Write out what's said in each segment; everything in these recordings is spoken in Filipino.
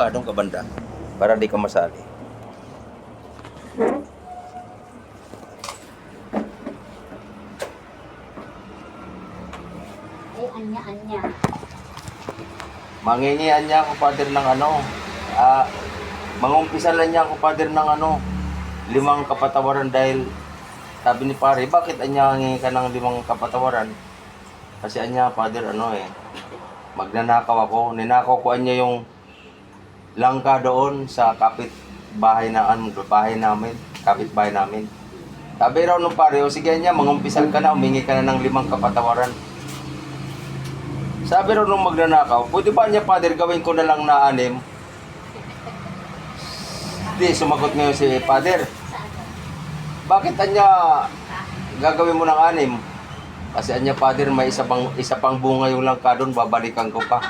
Anong kabanda para di ka masali. Ay, anya. Mangingian niya ako, Father, ng mangumpisalan niya ako, Father, ng 5 kapatawaran dahil sabi ni pare, bakit anya hingi ka ng 5 kapatawaran? Kasi anya, Father, magnanakaw ako. Ninakaw ko anya yung langka doon sa kapitbahay namin. Sabi raw nung pare, o sige anya, mangumpisal ka na, humingi ka na ng 5 kapatawaran. Sabi raw nung magnanakaw, pwede ba niya, Father, gawin ko na lang na 6? Di, sumagot ngayon si Father, bakit anya gagawin mo ng 6? Kasi anya, Father, may isa pang bunga yung langka doon, babalikan ko pa.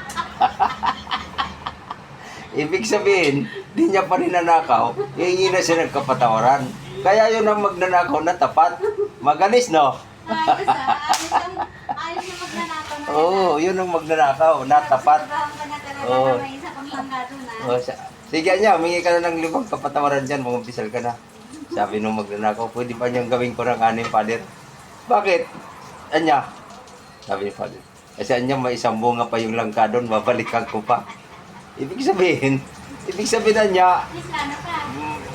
Ibig sabihin, di niya pa rin nanakaw, hihingi na siya ng kapatawaran. Kaya yun ang magnanakaw na tapat. Magalis, no? Ayos yung magnanakaw na. Oo, yun ang magnanakaw na tapat. Oo. May isa pang panggado na. Oh, sige niya, humingi ka na ng 5 kapatawaran dyan, mag-umpisal ka na. Sabi nung magnanakaw, pwede pa niyang gawin ko ng 6, Father. Bakit? Anya? Sabi ni Father, kasi anya may isang bunga pa yung langka doon, babalikan ko pa. Ibig sabihin niya,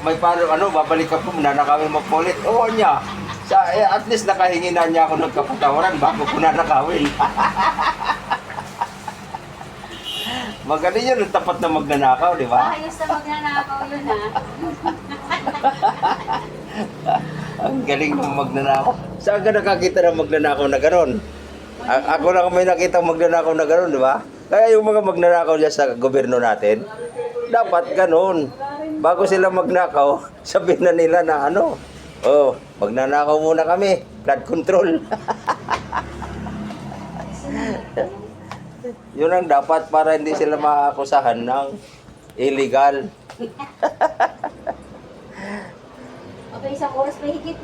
may paano, babalikan ko, nanakawin magpulit. Oo niya, at least nakahingi na niya ako ng kapatawaran bago ko nanakawin. Magaling yun, ang tapat na magnanakaw, di ba? Ayos na magnanakaw yun, ha? Ang galing ng magnanakaw. Saan ka nakakita ng magnanakaw na gano'n? Ako lang may nakita magnanakaw na gano'n, di ba? Kaya yung mga magnanakaw dyan sa gobyerno natin, dapat gano'n. Bago sila magnakaw, sabihin na nila na magnanakaw muna kami, flood control. Yun ang dapat para hindi sila maakusahan ng illegal. Okay, isang oras pa higit.